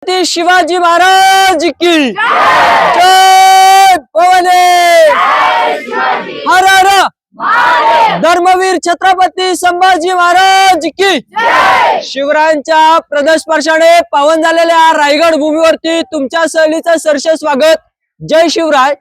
छत्रपती शिवाजी महाराज की जय भवानी। हर हर धर्मवीर छत्रपती संभाजी महाराज की शिवरायांच्या प्रदस्पर्शाने पावन झालेल्या रायगड भूमीवरती तुमच्या सहलीचं सरस स्वागत। जय शिवराय।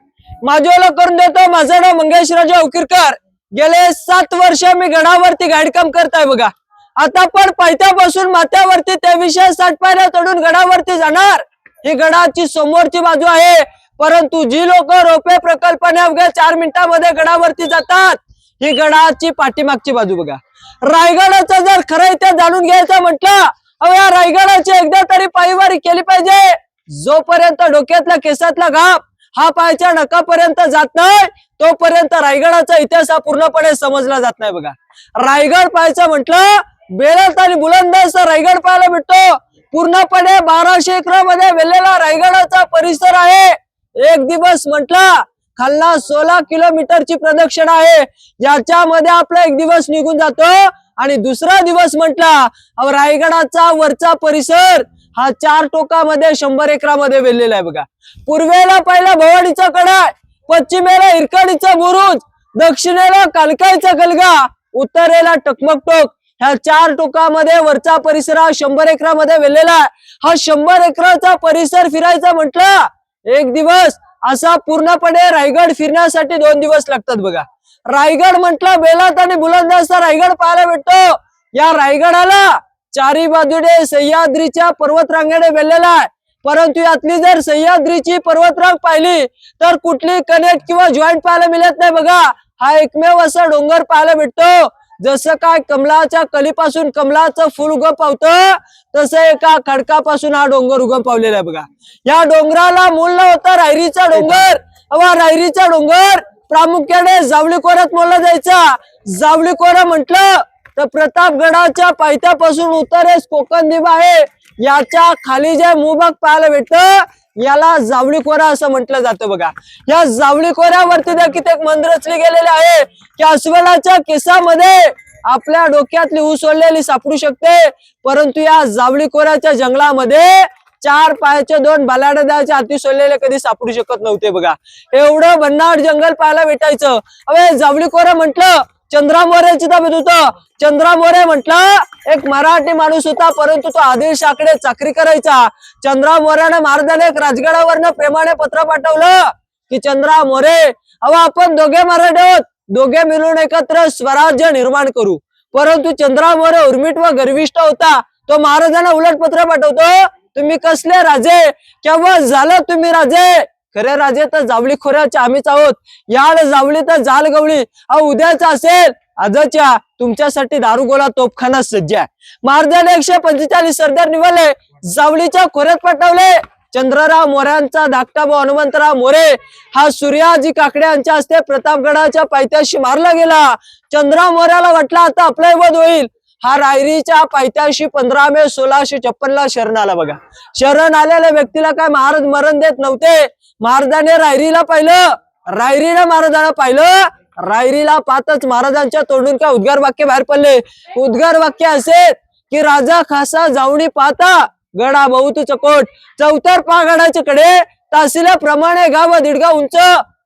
माझे ओळख करून देतो, माझं नाव मंगेश राजा उकिरकर। गेले 7 वर्ष मी गडावरती गाईड काम करताय बघा। आता पण पायथ्यापासून माथ्यावरती 2360 पायऱ्या चढून गडावरती जाणार। ही गडाची समोरची बाजू आहे, परंतु जी लोक रोपे प्रकल्पाने अवघ्या 4 मिनिटांमध्ये गडावरती जातात, ही गडाची पाठीमागची बाजू बघा। रायगडाचं जर खरं इतिहास जाणून घ्यायचं म्हटलं, अहो या रायगडाची एकदा तरी पायवारी केली पाहिजे। जोपर्यंत डोक्यातला केसातला घाप हा पायच्या नखापर्यंत जात नाही, तोपर्यंत रायगडाचा इतिहास हा पूर्णपणे समजला जात नाही बघा। रायगड पाहायचं म्हटलं, बेळत आणि बुलंद असा रायगड पाहायला भेटतो। पूर्णपणे 1200 एकरामध्ये वेलेला रायगडाचा परिसर आहे। एक दिवस म्हटला खालना 16 किलोमीटरची प्रदक्षिणा आहे, याच्यामध्ये आपला एक दिवस निघून जातो। आणि दुसरा दिवस म्हटला रायगडाचा वरचा परिसर हा 4 टोकामध्ये 100 एकरामध्ये वेलेला आहे बघा। पूर्वेला पहिला भवानीचा कडा, पश्चिमेला हिरकणीचा बुरुज, दक्षिणेला कालकाईचा कलगा, उत्तरेला टकमक टोक। ह्या 4 टोकामध्ये वरचा परिसर हा 100 एकरामध्ये वेलेला आहे। हा 100 एकराचा परिसर फिरायचा म्हटलं, एक दिवस असा पूर्णपणे रायगड फिरण्यासाठी 2 दिवस लागतात बघा। रायगड म्हटलं बेलात आणि बुलंद असा रायगड पाहायला भेटतो। या रायगडाला चारी बाजूने सह्याद्रीच्या पर्वतरांगेने वेलेला आहे, परंतु यातली जर सह्याद्रीची पर्वतरांग पाहिली तर कुठली कनेक्ट किंवा जॉईंट पाहायला मिळत नाही बघा। हा एकमेव असा डोंगर पाहायला भेटतो। जसं काय कमलाच्या कलीपासून कमलाचं फुल उगम पावतं, तसं एका खडकापासून हा डोंगर उगम पावलेला आहे बघा। या डोंगराला मूळ नाव होतं रायरीचा डोंगर। अवा रायरीचा डोंगर प्रामुख्याने जावळी खोऱ्यात मोडला जायचा। जावळी खोरा म्हटलं तर प्रतापगडाच्या पायथ्यापासून उत्तरेस कोकण द्वीप आहे, याच्या खाली जे भूभाग पाहायला भेटतं याला जावळी खोरा असं म्हटलं जातं बघा। या जावळी खोऱ्यावरती देखील एक मंदिर रचले गेलेले आहे की अस्वलाच्या केसामध्ये आपल्या डोक्यातली ऊस सोडलेली सापडू शकते, परंतु या जावळी खोऱ्याच्या जंगलामध्ये 4 पायाचे 2 बलाढ्य द्यायचे हाती सोडलेले कधी सापडू शकत नव्हते बघा। एवढं भन्नाट जंगल पाहायला भेटायचं। अवे जावळी खोरा म्हटलं चंद्रा मोरेची ताब्यात होतं। चंद्रा मोरे म्हटलं एक मराठी माणूस होता, परंतु तो आदिलशाहकडे चाकरी करायचा। चंद्रा मोऱ्याने महाराजांनी एक राजगडावरनं प्रेमाने पत्र पाठवलं की चंद्रा मोरे, अहो आपण दोघे मराठी आहोत, दोघे मिळून एकत्र स्वराज्य निर्माण करू। परंतु चंद्रा मोरे उर्मिट व गर्विष्ठ होता। तो महाराजांना उलट पत्र पाठवतो, तुम्ही कसले राजे, केव्हा झालं तुम्ही राजे, खरे राजे तर जावळी खोऱ्याचे आम्हीच आहोत। याड जावळी तर जाल गवळी, उद्याच असेल आजच्या तुमच्यासाठी दारुगोळा तोफखाना सज्ज आहे। महाराजांनी 145 सरदार निवडले, जावळीच्या खोऱ्यात पाठवले। चंद्रराव मोऱ्यांचा धाकटा भाऊ हनुमंतराव मोरे हा सूर्याजी काकडे यांच्या हस्ते प्रतापगडाच्या पायथ्याशी मारला गेला। चंद्रराव मोऱ्याला वाटलं आता आपला वध होईल। हा रायरीच्या पायथ्याशी 15 मे 1656 ला शरण आला बघा। शरण आलेल्या व्यक्तीला काय महाराज मरण देत नव्हते। महाराजांनी रायरीला पाहिलं, रायरीने महाराजांना पाहिलं। रायरीला पाहतच महाराजांच्या तोंडून काय उद्गार वाक्य बाहेर पडले। उद्गार वाक्य असे की राजा खासा जावणी पाहता गडा बहुत चकोट, चौतर पा गडाच्या कडे तासिल्याप्रमाणे गाव 1.5 गाव उंच,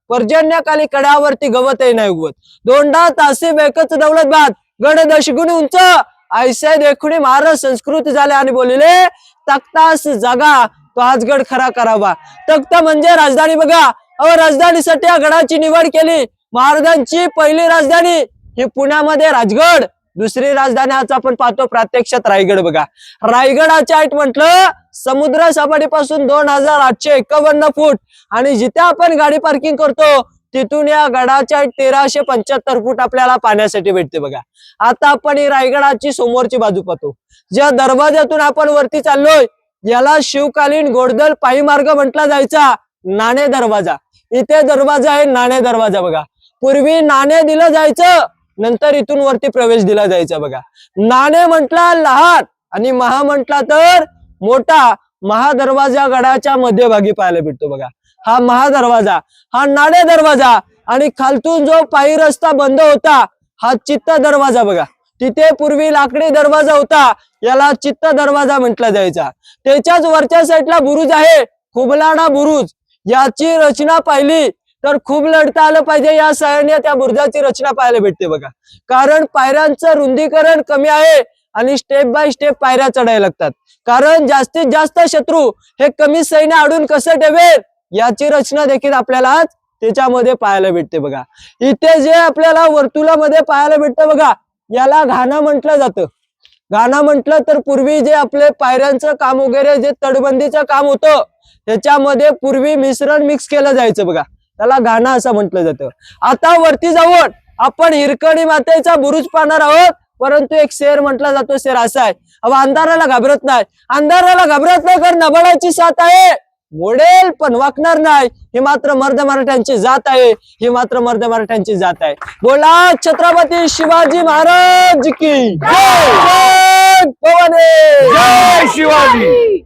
पर्जन्याखाली कड्यावरती गवतही नाही उगवत। दोंडा तासी बेकच दौलतबाद, गड 10 गुणी उंच, ऐसे देखुनी महाराज संस्कृत झाले आणि बोलले तख्तास जागा तो आज गड खरा करावा। तख्त म्हणजे राजधानी बघा। अहो राजधानीसाठी या गडाची निवड केली। महाराजांची पहिली राजधानी ही पुण्यामध्ये राजगड, दुसरी राजधानी आज आपण पाहतो प्रत्यक्षात रायगड बघा। रायगडाच्या हाईट म्हटलं समुद्र सपाटीपासून 2851 फूट, आणि जिथे आपण गाडी पार्किंग करतो तिथून या गडाच्या 1375 फूट आपल्याला पाण्यासाठी भेटते बघा। आता आपण ही रायगडाची समोरची बाजू पाहतो। ज्या दरवाजातून आपण वरती चाललोय याला शिवकालीन गोडदल पायी मार्ग म्हटला जायचा, नाणे दरवाजा। इथे दरवाजा आहे नाणे दरवाजा बघा। पूर्वी नाणे दिलं जायचं, नंतर इथून वरती प्रवेश दिला जायचा बघा। नाणे म्हटला लहान आणि महा म्हटला तर मोठा। महादरवाजा गडाच्या मध्यभागी पाहायला भेटतो बघा। हा महादरवाजा, हा नाणे दरवाजा, आणि खालतून जो पायी रस्ता बंद होता हा चित्त दरवाजा बघा। तिथे पूर्वी लाकडी दरवाजा होता, याला चित्त दरवाजा म्हटला जायचा. त्याच्याच वरच्या साईडला बुरुज आहे, खुबलाडा बुरुज. याची रचना पाहिली तर खूप लढता आलं पाहिजे. या सायने त्या बुरुजाची रचना पाहायला भेटते बघा. कारण पायऱ्यांचं रुंदीकरण कमी आहे आणि स्टेप बाय स्टेप पायऱ्या चढायला लागतात. कारण जास्तीत जास्त शत्रू हे कमी सैन्य आडून कसं ठेवेल याची रचना देखील आपल्याला त्याच्यामध्ये पाहायला भेटते बघा. इथे जे आपल्याला वर्तुळामध्ये पाहायला भेटतं बघा, याला घाणा म्हटलं जातं. घाणा म्हटलं तर पूर्वी जे आपले पायऱ्यांचं काम वगैरे जे तटबंदीचं काम होतं त्याच्यामध्ये पूर्वी मिश्रण मिक्स केलं जायचं बघा, त्याला घाणा असं म्हटलं जातं. आता वरती जाऊन आपण हिरकणी मातेचा बुरुज पाहणार आहोत. परंतु एक शेर म्हटला जातो, शेर असा आहे, अब अंधाराला घाबरत नाही. अंधाराला घाबरत नाही कारण नबळाची साथ आहे, मोडेल पण वाकणार नाही. ही मात्र मर्द मराठ्यांची जात आहे, ही मात्र मर्द मराठ्यांची जात आहे. बोला छत्रपती शिवाजी महाराज की जय. जय भवानी. जय शिवाजी.